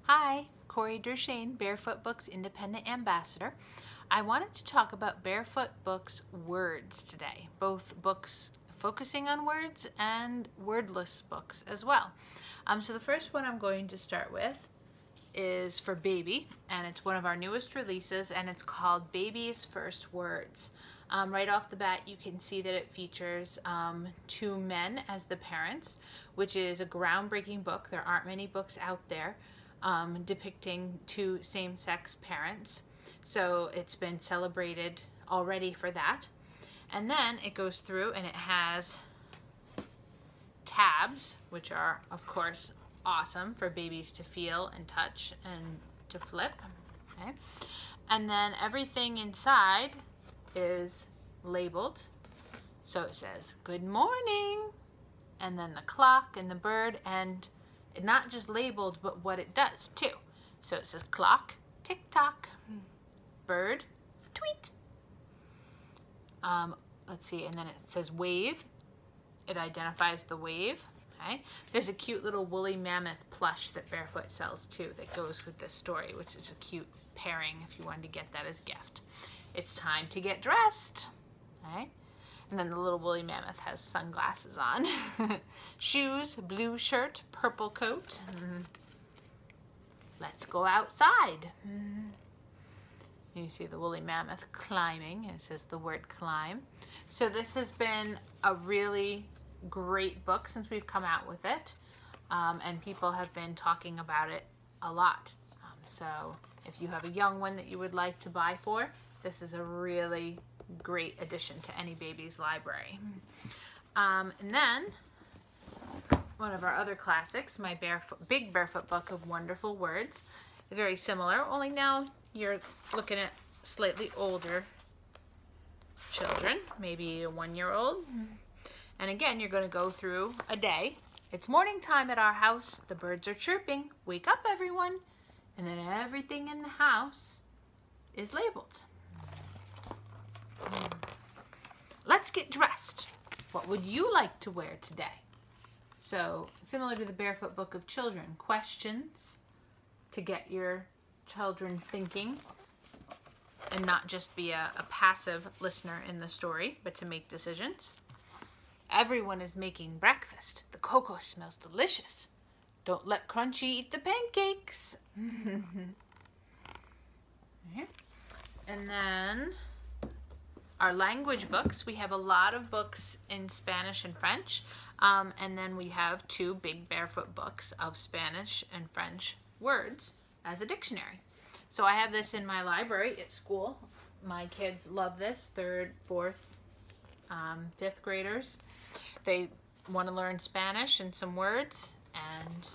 Hi, Corey Dershane, Barefoot Books Independent Ambassador. I wanted to talk about Barefoot Books words today, both books focusing on words and wordless books as well. So the first one I'm going to start with is for Baby, and it's one of our newest releases, and it's called Baby's First Words. Right off the bat, you can see that it features two men as the parents, which is a groundbreaking book. There aren't many books out there depicting two same-sex parents, so it's been celebrated already for that. And then it goes through and it has tabs, which are of course awesome for babies to feel and touch and to flip. Okay, and then everything inside is labeled, so it says good morning, and then the clock and the bird, and not just labeled, but what it does too. So it says clock, tick tock, bird, tweet. Let's see, and then it says wave. It identifies the wave. Okay. There's a cute little woolly mammoth plush that Barefoot sells too that goes with this story, which is a cute pairing if you wanted to get that as a gift. It's time to get dressed. Okay. And then the little woolly mammoth has sunglasses on. Shoes, blue shirt, purple coat. Let's go outside. You see the woolly mammoth climbing, and it says the word climb. So this has been a really great book since we've come out with it, and people have been talking about it a lot. So if you have a young one that you would like to buy for, this is a really great addition to any baby's library. And then one of our other classics, my Big Barefoot Book of Wonderful Words. Very similar, only now you're looking at slightly older children, maybe a 1-year-old. And again, you're going to go through a day. It's morning time at our house. The birds are chirping. Wake up, everyone. And then everything in the house is labeled. Let's get dressed. What would you like to wear today? So, similar to the Barefoot Book of Children, questions to get your children thinking and not just be a passive listener in the story, but to make decisions. Everyone is making breakfast. The cocoa smells delicious. Don't let Crunchy eat the pancakes. And then our language books. We have a lot of books in Spanish and French. And then we have two Big Barefoot books of Spanish and French words as a dictionary. So I have this in my library at school. My kids love this, 3rd, 4th, 5th graders. They want to learn Spanish and some words, and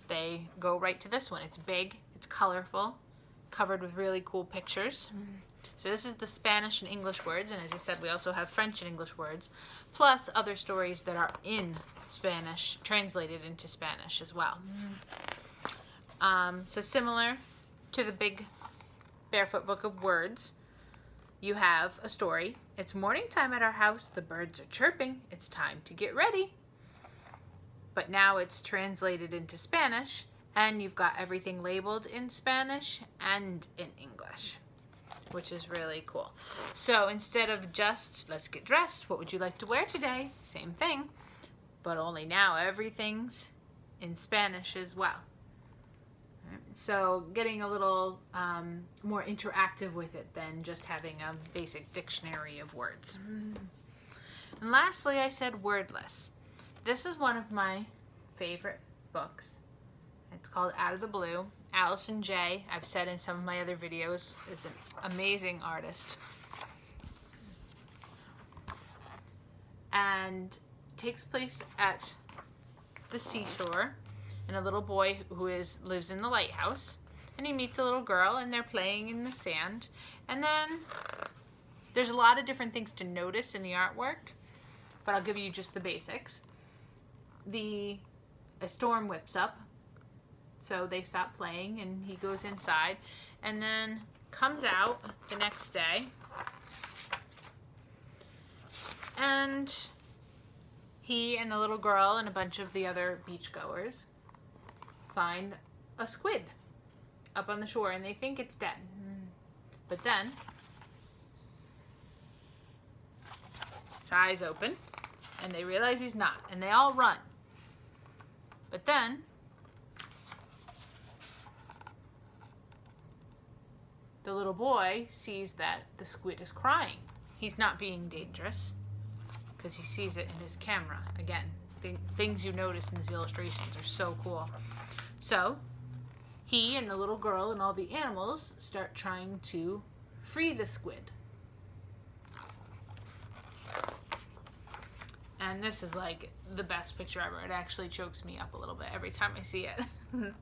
they go right to this one. It's big, it's colorful, covered with really cool pictures. So this is the Spanish and English words, and as I said, we also have French and English words, plus other stories that are in Spanish, translated into Spanish as well. So similar to the Big Barefoot Book of Words, you have a story. It's morning time at our house. The birds are chirping. It's time to get ready. But now it's translated into Spanish, and you've got everything labeled in Spanish and in English, which is really cool. So instead of just, let's get dressed, what would you like to wear today? Same thing, but only now everything's in Spanish as well. So getting a little more interactive with it than just having a basic dictionary of words. And lastly, I said wordless. This is one of my favorite books. It's called Out of the Blue. Allison J, I've said in some of my other videos, is an amazing artist. And takes place at the seashore. And a little boy who lives in the lighthouse, and he meets a little girl, and they're playing in the sand. And then there's a lot of different things to notice in the artwork, but I'll give you just the basics. A storm whips up, so they stop playing, and he goes inside, and then comes out the next day, and he and the little girl and a bunch of the other beachgoers find a squid up on the shore, and they think it's dead. But then his eyes open and they realize he's not, and they all run. But then the little boy sees that the squid is crying. He's not being dangerous because he sees it in his camera. Again, things you notice in these illustrations are so cool. So he and the little girl and all the animals start trying to free the squid. And this is like the best picture ever. It actually chokes me up a little bit every time I see it.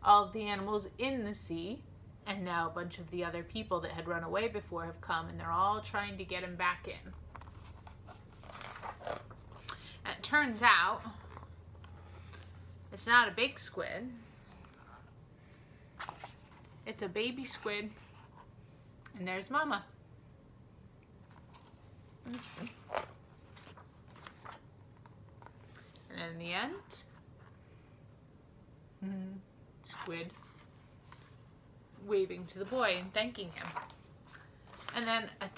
All of the animals in the sea, and now a bunch of the other people that had run away before have come, and they're all trying to get him back in. And it turns out it's not a big squid. It's a baby squid. And there's Mama. And in the end, squid waving to the boy and thanking him. And then at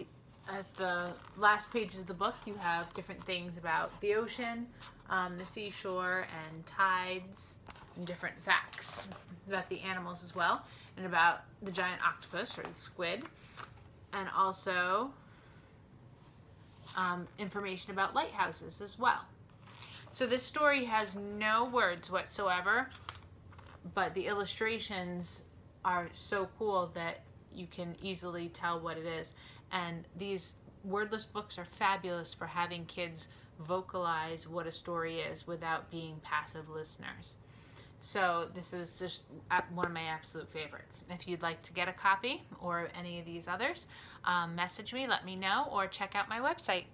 the last pages of the book, you have different things about the ocean, the seashore, and tides, and different facts about the animals as well, and about the giant octopus, or the squid, and also information about lighthouses as well. So this story has no words whatsoever, but the illustrations are so cool that you can easily tell what it is. And these wordless books are fabulous for having kids vocalize what a story is without being passive listeners. So this is just one of my absolute favorites. If you'd like to get a copy or any of these others, message me, let me know, or check out my website.